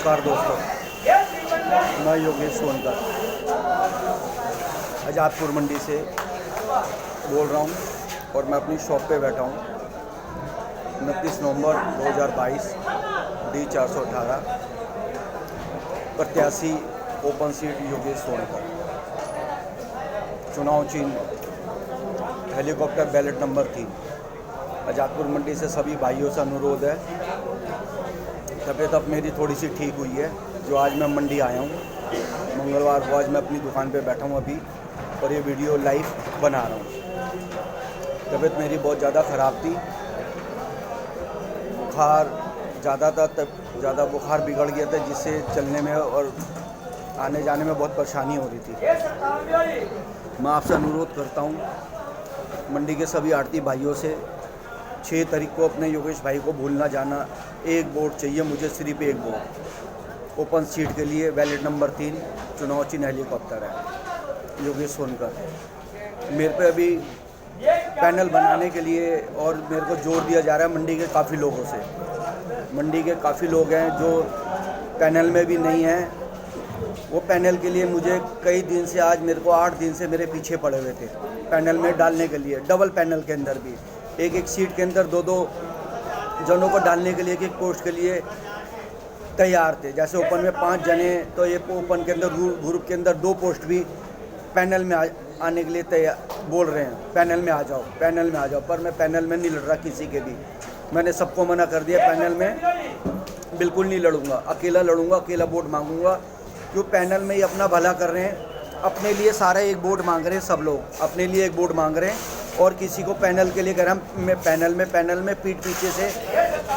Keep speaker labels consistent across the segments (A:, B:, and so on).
A: नमस्कार दोस्तों, मैं योगेश सोनकर आज़ादपुर मंडी से बोल रहा हूँ और मैं अपनी शॉप पे बैठा हूँ। 29 नवंबर 2022 D418 प्रत्याशी ओपन सीट योगेश सोनकर। चुनाव चिन्ह हेलीकॉप्टर बैलेट नंबर 3। आज़ादपुर मंडी से सभी भाइयों से अनुरोध है, तबीयत अब मेरी थोड़ी सी ठीक हुई है, जो आज मैं मंडी आया हूँ। मंगलवार को आज मैं अपनी दुकान पे बैठा हूँ अभी, और ये वीडियो लाइव बना रहा हूँ। तबीयत मेरी बहुत ज़्यादा ख़राब थी, बुखार ज़्यादा था, तब ज़्यादा बुखार बिगड़ गया था, जिससे चलने में और आने जाने में बहुत परेशानी हो रही थी। मैं आपसे अनुरोध करता हूँ मंडी के सभी आड़ती भाइयों से, 6 तारीख को अपने योगेश भाई को भूलना जाना। एक वोट चाहिए मुझे, सिर्फ एक वोट ओपन सीट के लिए। वैलिड नंबर 3 चुनाव चिन्ह हेलीकॉप्टर है, योगेश सोनकर। मेरे पे अभी पैनल बनाने के लिए और मेरे को जोर दिया जा रहा है मंडी के काफ़ी लोगों से। मंडी के काफ़ी लोग हैं जो पैनल में भी नहीं हैं। वो पैनल के लिए मुझे कई दिन से, आज मेरे को 8 दिन से मेरे पीछे पड़े हुए थे पैनल में डालने के लिए। डबल पैनल के अंदर भी एक सीट के अंदर 2 जनों को डालने के लिए, एक पोस्ट के लिए तैयार थे। जैसे ओपन में 5 जने, तो ये ओपन के अंदर ग्रुप के अंदर 2 पोस्ट भी पैनल में आने के लिए तैयार बोल रहे हैं, पैनल में आ जाओ, पैनल में आ जाओ। पर मैं पैनल में नहीं लड़ रहा किसी के भी। मैंने सबको मना कर दिया, पैनल में बिल्कुल नहीं लड़ूंगा, अकेला लड़ूंगा, अकेला वोट मांगूंगा। क्यों पैनल में ही अपना भला कर रहे हैं, अपने लिए सारा एक वोट मांग रहे हैं, सब लोग अपने लिए एक वोट मांग रहे हैं। और किसी को पैनल के लिए कह रहा मैं पैनल में पीठ पीछे से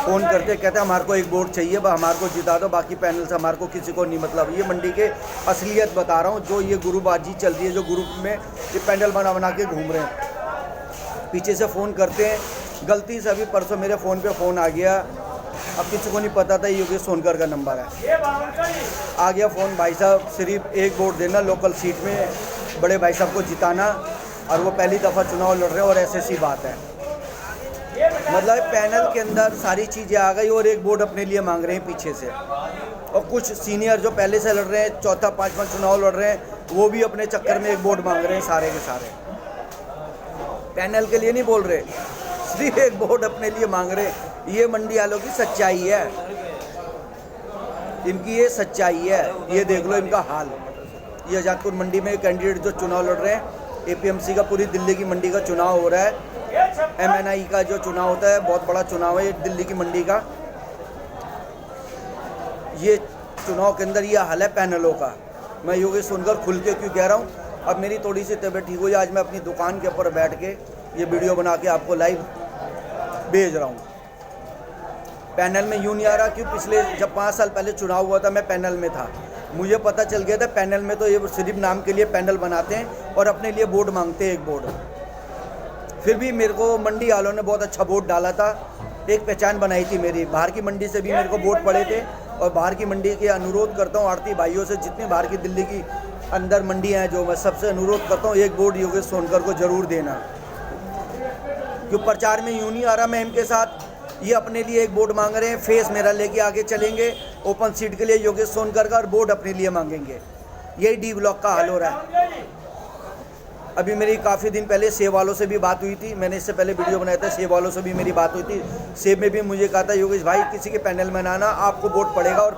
A: फ़ोन करते कहते हैं हमारे को एक वोट चाहिए, हमारे को जिता दो, बाकी पैनल से हमारे को किसी को नहीं मतलब। ये मंडी के असलियत बता रहा हूँ, जो ये ग्रुपबाजी चल रही है, जो ग्रुप में ये पैनल बना के घूम रहे हैं, पीछे से फ़ोन करते हैं। गलती से अभी परसों मेरे फ़ोन पे फ़ोन आ गया, अब किसी को नहीं पता था योगेश सोनकर का नंबर है। आ गया फ़ोन, भाई साहब सिर्फ एक वोट देना, लोकल सीट में बड़े भाई साहब को जिताना, और वो पहली दफ़ा चुनाव लड़ रहे हैं, और ऐसी बात है। मतलब पैनल के अंदर सारी चीज़ें आ गई और एक वोट अपने लिए मांग रहे हैं पीछे से। और कुछ सीनियर जो पहले से लड़ रहे हैं, 4था 5वां चुनाव लड़ रहे हैं, वो भी अपने चक्कर में एक वोट मांग रहे हैं। सारे के सारे पैनल के लिए नहीं बोल रहे, सिर्फ एक वोट अपने लिए मांग रहे हैं। ये मंडी वालों की सच्चाई है, इनकी ये सच्चाई है। ये देख लो इनका हाल। ये आज़ादपुर मंडी में कैंडिडेट जो चुनाव लड़ रहे हैं, APMC का पूरी दिल्ली की मंडी का चुनाव हो रहा है। MNI का जो चुनाव होता है, बहुत बड़ा चुनाव है ये दिल्ली की मंडी का। ये चुनाव के अंदर ये हाल है पैनलों का। मैं योगेश सोनकर खुल के क्यों कह रहा हूँ, अब मेरी थोड़ी सी तबीयत ठीक हुई, आज मैं अपनी दुकान के ऊपर बैठ के ये वीडियो बना के आपको लाइव भेज रहा हूँ। पैनल में यूँ नहीं आ रहा, क्यों पिछले जब 5 साल पहले चुनाव हुआ था, मैं पैनल में था, मुझे पता चल गया था पैनल में तो ये सिर्फ नाम के लिए पैनल बनाते हैं और अपने लिए वोट मांगते हैं, एक वोट। फिर भी मेरे को मंडी वालों ने बहुत अच्छा वोट डाला था, एक पहचान बनाई थी मेरी। बाहर की मंडी से भी मेरे को वोट पड़े थे, और बाहर की मंडी के अनुरोध करता हूँ आड़ती भाइयों से, जितने बाहर की दिल्ली की अंदर मंडियाँ हैं, जो मैं सबसे अनुरोध करता हूँ, एक वोट योगेश सोनकर को ज़रूर देना। क्यों प्रचार में यूँ नहीं आ रहा मैं इनके साथ, ये अपने लिए एक वोट मांग रहे हैं, फेस मेरा लेके आगे चलेंगे ओपन सीट के लिए योगेश सोनकर का, और वोट अपने लिए मांगेंगे। यही D ब्लॉक का हाल हो रहा है। अभी मेरी काफ़ी दिन पहले सेब वालों से भी बात हुई थी, मैंने इससे पहले वीडियो बनाया था, सेब वालों से भी मेरी बात हुई थी। सेब में भी मुझे कहा था योगेश भाई किसी के पैनल में ना आना, आपको वोट पड़ेगा, और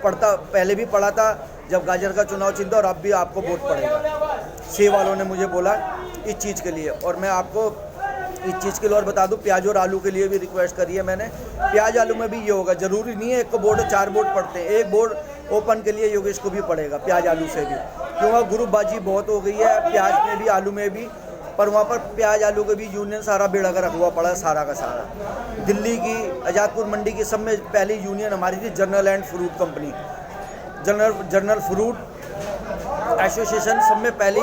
A: पड़ता पहले भी पड़ा था जब गाजर का चुनाव चिन्ह था, और अब भी आपको वोट पड़ेगा। सेब वालों ने मुझे बोला इस चीज़ के लिए। और मैं आपको इस चीज़ के लिए और बता दूं, प्याज और आलू के लिए भी रिक्वेस्ट करी है मैंने। प्याज आलू में भी ये होगा, ज़रूरी नहीं है एक को वोट 4 वोट पड़ते हैं, एक वोट ओपन के लिए योगेश को भी पड़ेगा, प्याज आलू से भी। क्योंकि ग्रुपबाजी बहुत हो गई है प्याज में भी, आलू में भी। पर वहाँ पर प्याज आलू के भी यूनियन सारा बेड़ा का रखा हुआ पड़ा है, सारा का सारा। दिल्ली की आज़ादपुर मंडी की सब में पहली यूनियन हमारी थी general and fruit company, general fruit association, सब में पहली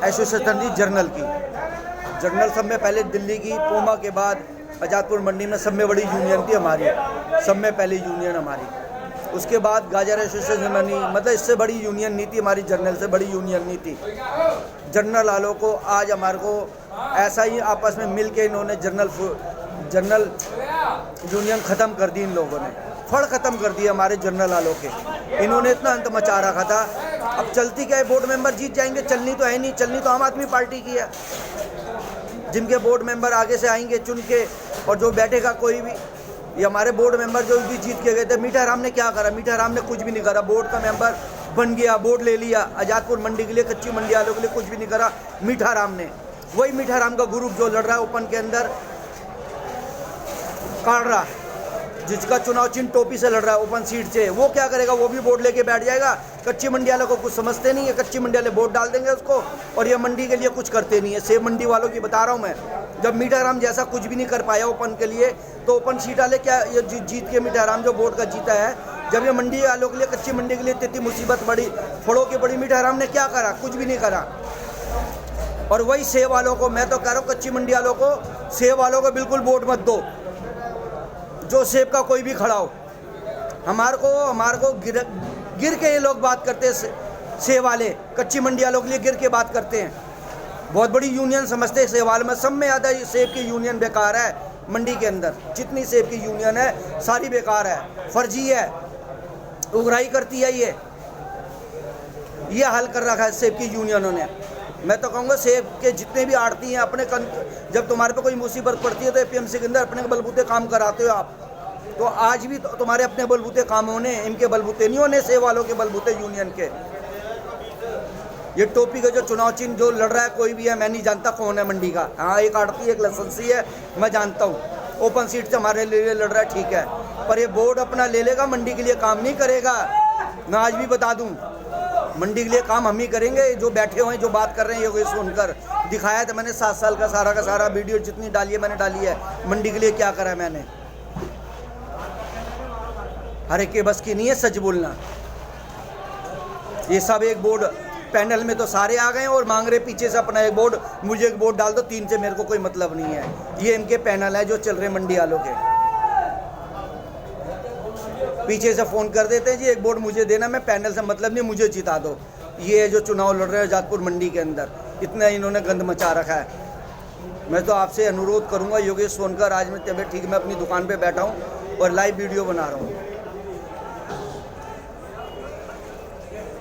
A: एसोसिएशन थी जनरल की। जनरल सब में पहले दिल्ली की, पोमा के बाद आज़ादपुर मंडी में सब में बड़ी यूनियन थी हमारी, सब में पहली यूनियन हमारी। उसके बाद गाजर एसोसिएशन बनी, मतलब इससे बड़ी यूनियन नहीं थी हमारी, जनरल से बड़ी यूनियन नहीं थी। जनरल वालों को आज हमारे को ऐसा ही आपस में मिल के इन्होंने जनरल यूनियन ख़त्म कर दी इन लोगों ने। फड़ ख़त्म कर दिए हमारे जनरल वालों के। इन्होंने इतना अंत मचा रखा था। अब चलती क्या है, बोर्ड मेंबर जीत जाएंगे, चलनी तो है नहीं, चलनी तो आम आदमी पार्टी की है। जिनके बोर्ड मेंबर आगे से आएंगे चुन के, और जो बैठेगा कोई भी, ये हमारे बोर्ड मेंबर जो भी जीत के गए थे, मीठा राम ने क्या करा? मीठा राम ने कुछ भी नहीं करा। बोर्ड का मेंबर बन गया, बोर्ड ले लिया, आज़ादपुर मंडी के लिए, कच्ची मंडी वालों के लिए कुछ भी नहीं करा मीठा राम ने। वही मीठा राम का ग्रुप जो लड़ रहा है ओपन के अंदर कालरा, जिसका चुनाव चिन्ह टोपी से लड़ रहा है ओपन सीट से, वो क्या करेगा? वो भी वोट लेके बैठ जाएगा। कच्ची मंडी वालों को कुछ समझते नहीं है, कच्ची मंडी वाले वोट डाल देंगे उसको, और ये मंडी के लिए कुछ करते नहीं है। सेब मंडी वालों की बता रहा हूँ मैं, जब मीठा राम जैसा कुछ भी नहीं कर पाया ओपन के लिए, तो ओपन सीट वाले क्या ये जीत के मीठा राम जो वोट का जीता है, जब ये मंडी वालों के लिए, कच्ची मंडी के लिए इतनी मुसीबत बड़ी, फड़ों की बड़ी, मीठा राम ने क्या करा? कुछ भी नहीं करा। और वही सेब वालों को मैं तो कह रहा हूँ, कच्ची मंडी वालों को, सेब वालों को बिल्कुल वोट मत दो, जो सेब का कोई भी खड़ा हो। हमारे को गिर के ये लोग बात करते हैं, सेब वाले कच्ची मंडी वालों के लिए गिर के बात करते हैं। बहुत बड़ी यूनियन समझते हैं सेब वाले में। सब में ज़्यादा सेब की यूनियन बेकार है मंडी के अंदर। जितनी सेब की यूनियन है सारी बेकार है, फर्जी है, उगराही करती है। ये हल कर रखा है सेब की यूनियनों ने। मैं तो कहूँगा सेब के जितने भी आड़ती हैं अपने जब तुम्हारे पे कोई मुसीबत पड़ती है तो एपीएमसी के अंदर अपने बलबूते काम कराते हो आप। तो आज भी तो तुम्हारे अपने बलबूते काम होने, इनके बलबूते नहीं होने, सेब वालों के बलबूते यूनियन के। ये टोपी का जो चुनाव चिन्ह जो लड़ रहा है कोई भी है, मैं नहीं जानता कौन है मंडी का। हाँ, एक आड़ती एक लाइसेंसी है, मैं जानता हूँ। ओपन सीट से हमारे लिए लड़ रहा है, ठीक है, पर ये बोर्ड अपना ले लेगा, मंडी के लिए काम नहीं करेगा। मैं आज भी बता दूँ, मंडी के लिए काम हम ही करेंगे। जो बैठे हुए हैं, जो बात कर रहे हैं, ये सुनकर दिखाया था मैंने 7 साल का सारा वीडियो जितनी डाली है मैंने डाली है। मंडी के लिए क्या करा है मैंने। हर एक के बस की नहीं है सच बोलना। ये सब एक बोर्ड पैनल में तो सारे आ गए और मांग रहे पीछे से अपना एक बोर्ड, मुझे एक बोर्ड डाल दो, 3 से मेरे को कोई मतलब नहीं है। ये इनके पैनल है जो चल रहे मंडी वालों के। पीछे से फ़ोन कर देते हैं जी एक वोट मुझे देना, मैं पैनल से मतलब नहीं, मुझे जिता दो। ये जो चुनाव लड़ रहे हैं आज़ादपुर मंडी के अंदर, इतना इन्होंने गंद मचा रखा है। मैं तो आपसे अनुरोध करूंगा, योगेश सोनकर, आज मैं तबीयत ठीक, मैं अपनी दुकान पे बैठा हूं और लाइव वीडियो बना रहा हूं।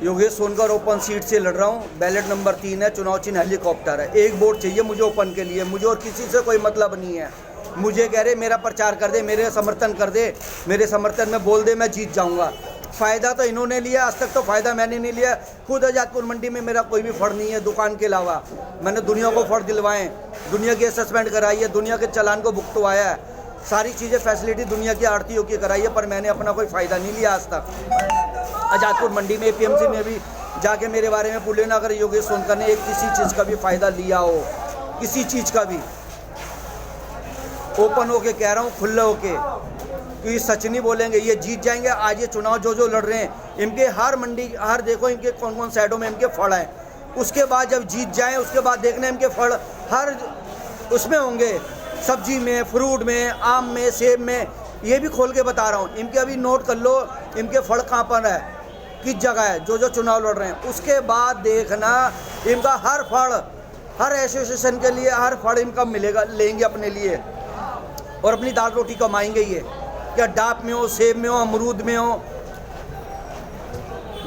A: योगेश सोनकर ओपन सीट से लड़ रहा हूं, बैलेट नंबर 3 है, चुनाव चिन्ह हेलीकॉप्टर है। एक वोट चाहिए मुझे ओपन के लिए, मुझे और किसी से कोई मतलब नहीं है। मुझे कह रहे मेरा प्रचार कर दे, मेरे समर्थन कर दे, मेरे समर्थन में बोल दे, मैं जीत जाऊंगा। फ़ायदा तो इन्होंने लिया, आज तक तो फ़ायदा मैंने नहीं लिया। खुद आज़ादपुर मंडी में मेरा कोई भी फड़ नहीं है दुकान के अलावा। मैंने दुनिया को फड़ दिलवाए, दुनिया की सस्पेंड कराई है, दुनिया के चालान को भुगतवाया है, सारी चीज़ें फैसिलिटी दुनिया की आड़तियों की कराई है, पर मैंने अपना कोई फ़ायदा नहीं लिया आज तक। आज़ादपुर मंडी में एपीएमसी में भी जाके मेरे बारे में पूछ लेना, अगर योगेश सोनकर ने एक किसी चीज़ का भी फ़ायदा लिया हो, किसी चीज़ का भी। ओपन होके कह रहा हूँ, खुले होके, क्योंकि सच नहीं बोलेंगे। ये जीत जाएंगे। आज ये चुनाव जो लड़ रहे हैं, इनके हर मंडी, हर देखो इनके कौन कौन साइडों में इनके फड़ हैं। उसके बाद जब जीत जाएं, उसके बाद देखना इनके फड़ हर उसमें होंगे, सब्जी में, फ्रूट में, आम में, सेब में। ये भी खोल के बता रहा हूँ, इनके अभी नोट कर लो इनके फड़ कहाँ पर है, किस जगह है, जो चुनाव लड़ रहे हैं। उसके बाद देखना इनका हर फड़, हर एसोसिएशन के लिए हर फड़ इनका मिलेगा, लेंगे अपने लिए और अपनी दाल रोटी कमाएंगे। ये क्या डाप में हो, सेब में हो, अमरूद में हो,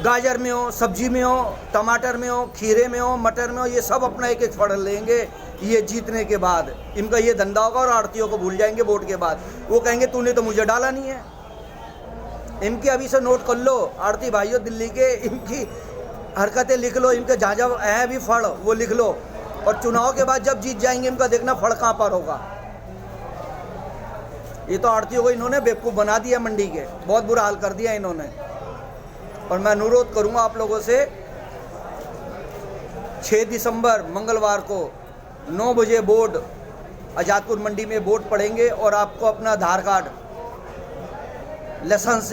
A: गाजर में हो, सब्जी में हो, टमाटर में हो, खीरे में हो, मटर में हो, ये सब अपना एक एक फड़ लेंगे ये जीतने के बाद। इनका ये धंधा होगा और आड़तियों को भूल जाएंगे वोट के बाद। वो कहेंगे तूने तो मुझे डाला नहीं है। इनकी अभी से नोट कर लो आड़ती भाइयों दिल्ली के, इनकी हरकतें लिख लो, इनके जहाँ जहाँ है भी फड़ वो लिख लो, और चुनाव के बाद जब जीत जाएंगे इनका देखना फड़ कहाँ पर होगा। ये तो आड़तियों को इन्होंने बेवकूफ़ बना दिया, मंडी के बहुत बुरा हाल कर दिया इन्होंने। और मैं अनुरोध करूंगा आप लोगों से, 6 दिसंबर मंगलवार को 9 बजे बोर्ड आज़ादपुर मंडी में वोट पड़ेंगे और आपको अपना आधार कार्ड, लाइसेंस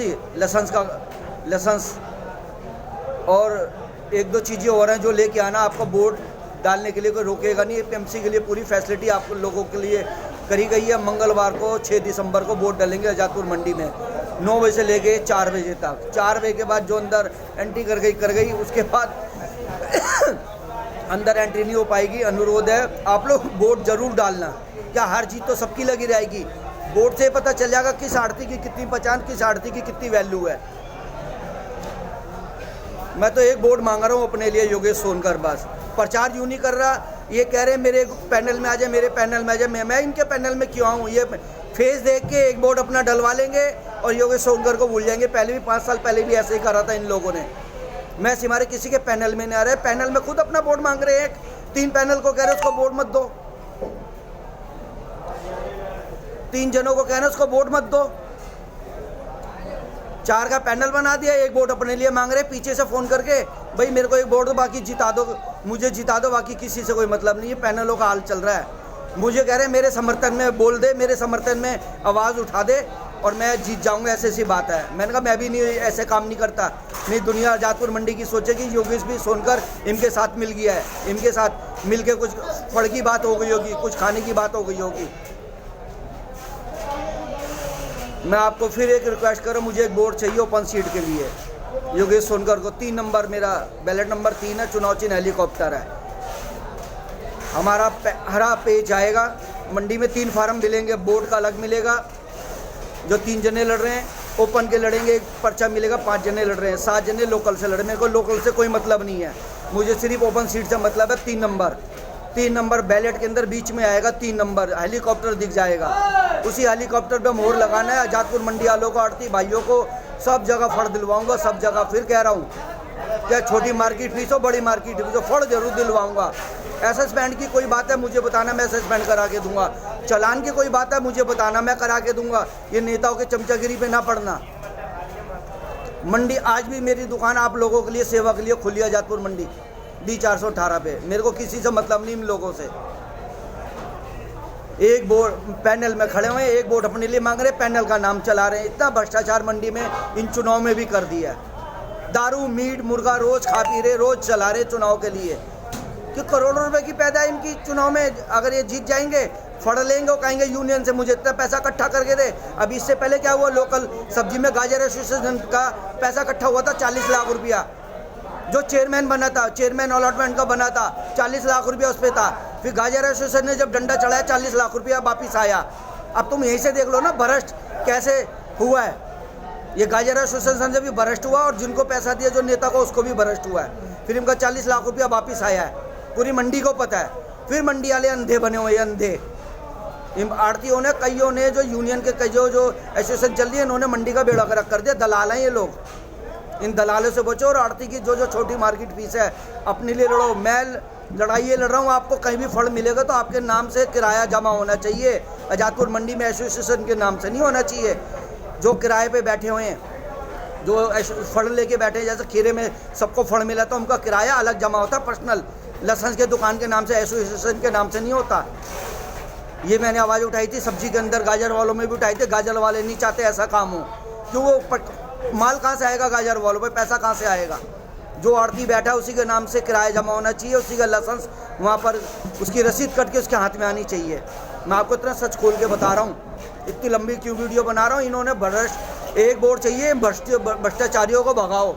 A: और 1-2 चीज़ें और हैं जो लेके आना। आपको वोट डालने के लिए कोई रोकेगा नहीं। एपीएमसी के लिए पूरी फैसिलिटी आप लोगों के लिए करी गई है। मंगलवार को 6 दिसंबर को वोट डालेंगे आज़ादपुर मंडी में 9 बजे से लेके 4 बजे तक। 4 बजे के बाद जो अंदर एंट्री कर गई उसके बाद अंदर एंट्री नहीं हो पाएगी। अनुरोध है आप लोग वोट जरूर डालना। क्या हर जीत तो सबकी लगी रहेगी, बोर्ड से पता चल जाएगा किस आड़ती की कितनी पहचान, किस आड़ती की कितनी वैल्यू है। मैं तो एक बोर्ड मांग रहा हूँ अपने लिए, योगेश सोनकर। बस प्रचार यूँ नहीं कर रहा, ये कह रहे हैं मेरे पैनल में आ जाए, मेरे पैनल में आ जाए। मैं इनके पैनल में क्यों आऊँ? ये फेस देख के एक बोर्ड अपना डलवा लेंगे और योगेश सोनकर को भूल जाएंगे। पहले भी 5 साल पहले भी ऐसे ही करा था इन लोगों ने। मैं हमारे किसी के पैनल में नहीं आ रहे, पैनल में खुद अपना बोर्ड मांग रहे हैं। 3 पैनल को कह रहे उसको बोर्ड मत दो, 3 जनों को कह रहे उसको बोर्ड मत दो। 4 का पैनल बना दिया, एक बोर्ड अपने लिए मांग रहे, पीछे से फ़ोन करके भाई मेरे को एक बोर्ड दो, बाकी जिता दो, मुझे जिता दो, बाकी किसी से कोई मतलब नहीं है। पैनलों का हाल चल रहा है। मुझे कह रहे मेरे समर्थन में बोल दे, मेरे समर्थन में आवाज़ उठा दे और मैं जीत जाऊंगा, ऐसी सी बात है। मैंने कहा मैं भी नहीं ऐसे काम नहीं करता। नहीं दुनिया जातपुर मंडी की सोचेगी योगेश भी सोनकर इनके साथ मिल गया है, इनके साथ मिल के कुछ फड़ की बात हो गई होगी, कुछ खाने की बात हो गई होगी। मैं आपको फिर एक रिक्वेस्ट करूँ, मुझे एक बोर्ड चाहिए ओपन सीट के लिए योगेश सोनकर को। 3 नंबर मेरा बैलेट नंबर 3 है, चुनाव चिन्ह हेलीकॉप्टर है। हमारा हरा पेज आएगा, मंडी में 3 फार्म मिलेंगे, बोर्ड का अलग मिलेगा। जो 3 जने लड़ रहे हैं ओपन के लड़ेंगे, एक पर्चा मिलेगा। 5 जने लड़ रहे हैं, 7 जने लोकल से लड़। मेरे को लोकल से कोई मतलब नहीं है, मुझे सिर्फ ओपन सीट से मतलब है। 3 नंबर बैलेट के अंदर बीच में आएगा, 3 नंबर हेलीकॉप्टर दिख जाएगा। उसी हेलीकॉप्टर पे मोहर लगाना है। आजादपुर मंडी वालों को, आड़ती भाइयों को सब जगह फड़ दिलवाऊंगा, सब जगह। फिर कह रहा हूँ, क्या छोटी मार्केट फीस हो बड़ी मार्केट फीस हो, फड़ जरूर दिलवाऊंगा। सस्पेंड की कोई बात है मुझे बताना, मैं सस्पेंड करा के दूंगा। चालान की कोई बात है मुझे बताना, मैं करा के दूंगा। ये नेताओं के चमचागिरी पे ना पड़ना। मंडी आज भी मेरी दुकान आप लोगों के लिए, सेवा के लिए खुली है। आजादपुर मंडी D418 पे मेरे को किसी से मतलब नहीं इन लोगों से। एक बोर्ड पैनल में खड़े हुए, एक बोर्ड अपने लिए मांग रहे, पैनल का नाम चला रहे हैं। इतना भ्रष्टाचार मंडी में इन चुनाव में भी कर दिया है। दारू मीट मुर्गा रोज खा पी रहे, रोज चला रहे चुनाव के लिए कि करोड़ों रुपए की पैदा है इनकी। चुनाव में अगर ये जीत जाएंगे फड़ लेंगे और कहेंगे यूनियन से मुझे इतना पैसा इकट्ठा करके दे। अब इससे पहले क्या हुआ, लोकल सब्जी में गाजर एसोसिएशन का पैसा इकट्ठा हुआ था 40 लाख रुपया। जो चेयरमैन बना था, चेयरमैन अलॉटमेंट का बना था, 40 लाख रुपया उस पर था। फिर गाजर एसोसिएशन ने जब डंडा चढ़ाया 40 लाख रुपया वापिस आया। अब तुम यहीं से देख लो ना भ्रष्ट कैसे हुआ है। ये गाजर एसोसिएशन से भी भ्रष्ट हुआ और जिनको पैसा दिया जो नेता को उसको भी भ्रष्ट हुआ है। फिर इनका 40 लाख रुपया वापिस आया है, पूरी मंडी को पता है। फिर मंडी वाले अंधे बने हुए, अंधे। इन आड़तियों ने, कईयों ने, जो यूनियन के कई जो एसोसिएशन चल रही है, इन्होंने मंडी का बेड़ा गर्क कर दिया। दलाल हैं ये लोग, इन दलालों से बचो। और आड़ती की जो छोटी मार्केट फीस है अपने लिए लड़ो। मैं लड़ाई ये लड़ रहा हूँ, आपको कहीं भी फड़ मिलेगा तो आपके नाम से किराया जमा होना चाहिए। आजादपुर मंडी में एसोसिएशन के नाम से नहीं होना चाहिए। जो किराए पे बैठे हुए हैं, जो फड़ लेके बैठे हैं, जैसे खीरे में सबको फड़ मिला तो उनका किराया अलग जमा होता है, पर्सनल लाइसेंस के दुकान के नाम से, एसोसिएशन के नाम से नहीं होता। ये मैंने आवाज़ उठाई थी सब्जी के अंदर, गाजर वालों में भी उठाई थी। गाजर वाले नहीं चाहते ऐसा काम हो, क्यों? वो माल कहाँ से आएगा गाजर वालों पे, पैसा कहाँ से आएगा? जो आड़ती बैठा है उसी के नाम से किराया जमा होना चाहिए, उसी का लाइसेंस वहाँ पर, उसकी रसीद कट के उसके हाथ में आनी चाहिए। मैं आपको इतना सच खोल के बता रहा हूँ। इतनी लंबी क्यों वीडियो बना रहा हूँ? इन्होंने भ्रष्ट, एक बोर्ड चाहिए, भ्रष्टाचारियों को भगाओ।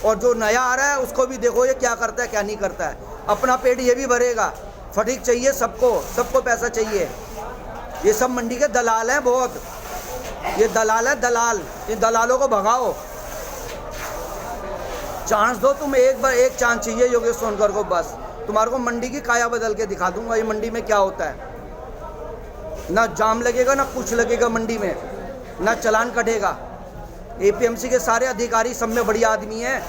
A: और जो नया आ रहा है उसको भी देखो ये क्या करता है क्या नहीं करता है। अपना पेट ये भी भरेगा। फटीक चाहिए सबको, सबको पैसा चाहिए। ये सब मंडी के दलाल हैं बहुत, ये दलाल है दलाल। इन दलालों को भगाओ, चांस दो। तुम एक बार, एक चांस चाहिए योगेश सोनकर को, बस तुम्हारे को मंडी की काया बदल के दिखा दूंगा ये मंडी में क्या होता है। ना जाम लगेगा ना कुछ लगेगा मंडी में, ना चालान कटेगा। एपीएमसी के सारे अधिकारी सब में बढ़िया आदमी हैं,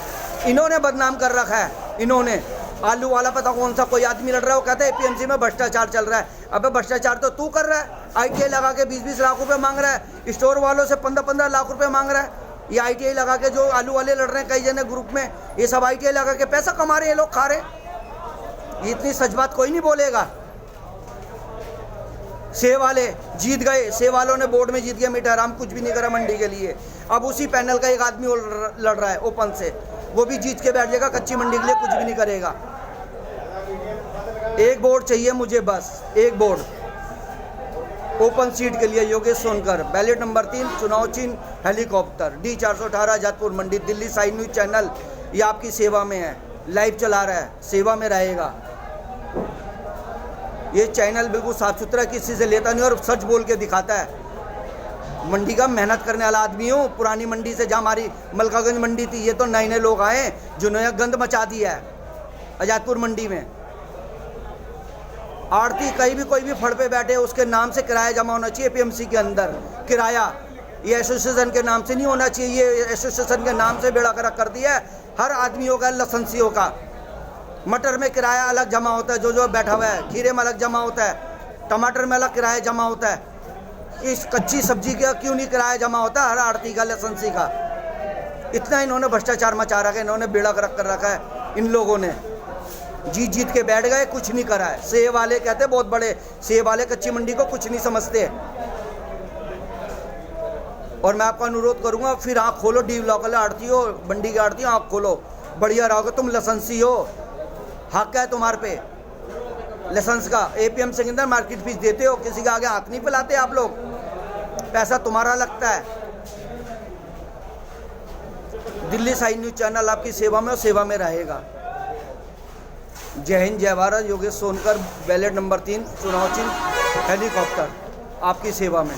A: इन्होंने बदनाम कर रखा है। इन्होंने आलू वाला पता कौन सा कोई आदमी लड़ रहा है, वो कहता है एपीएमसी में भ्रष्टाचार चल रहा है। अबे भ्रष्टाचार तो तू कर रहा है। आईटीआई लगा के 20-20 लाख रुपए मांग रहा है, स्टोर वालों से 15-15 लाख रुपए मांग रहा है। ये आईटीआई लगा के जो आलू वाले लड़ रहे हैं कई जने ग्रुप में, ये सब आईटीआई लगा के पैसा कमा रहे हैं, लोग खा रहे हैं। ये इतनी सच बात कोई नहीं बोलेगा। सेव वाले जीत गए, सेव वालों ने बोर्ड में जीत गया, मीठाराम कुछ भी नहीं करा मंडी के लिए। अब उसी पैनल का एक आदमी लड़ रहा है ओपन से, वो भी जीत के बैठ जाएगा, कच्ची मंडी के लिए कुछ भी नहीं करेगा। एक बोर्ड चाहिए मुझे, बस एक बोर्ड ओपन सीट के लिए। योगेश सोनकर, बैलेट नंबर 3, चुनाव चिन्ह हेलीकॉप्टर, D418 आजादपुर मंडी, दिल्ली साइन न्यूज चैनल। ये आपकी सेवा में है, लाइव चला रहा है, सेवा में रहेगा। ये चैनल बिल्कुल साफ सुथरा, किसी से लेता नहीं और सच बोल के दिखाता है। मंडी का मेहनत करने वाला आदमी हूँ। पुरानी मंडी से, जहाँ हमारी मलकागंज मंडी थी, ये तो नए नए लोग आए जिन्होंने गंद मचा दिया है आजादपुर मंडी में। आड़ती कहीं भी कोई भी फड़ पे बैठे, उसके नाम से किराया जमा होना चाहिए एपीएमसी के अंदर। किराया ये एसोसिएशन के नाम से नहीं होना चाहिए, ये एसोसिएशन के नाम से बेड़ा गर्क कर दिया है हर आदमियों का, लाइसेंसियों का। मटर में किराया अलग जमा होता है, जो बैठा हुआ है, खीरे में अलग जमा होता है, टमाटर में अलग किराया जमा होता है। इस कच्ची सब्जी का क्यों नहीं किराया जमा होता हर आड़ती का, लाइसेंसी का? इतना इन्होंने भ्रष्टाचार मचा रखा है, इन्होंने बेड़ा गर्क कर रखा है इन लोगों ने। जीत जीत के बैठ गए, कुछ नहीं करा है। सेब वाले कहते बहुत बड़े, सेब वाले कच्ची मंडी को कुछ नहीं समझते। और मैं आपका अनुरोध करूंगा, फिर आँख खोलो, डी लोकल आड़ती हो, मंडी की आड़ती हो, आँख खोलो, बढ़िया रहोगे। तुम लाइसेंसी हो, हक है तुम्हारे पे लाइसेंस का। एपीएमसी के अंदर मार्केट फीस देते हो, किसी के आगे हाथ नहीं फैलाते आप लोग, पैसा तुम्हारा लगता है। दिल्ली साइन न्यूज चैनल आपकी सेवा में और सेवा में रहेगा। जय हिंद, जय भारत। योगेश सोनकर, बैलेट नंबर 3, चुनाव चिन्ह हेलीकॉप्टर, आपकी सेवा में।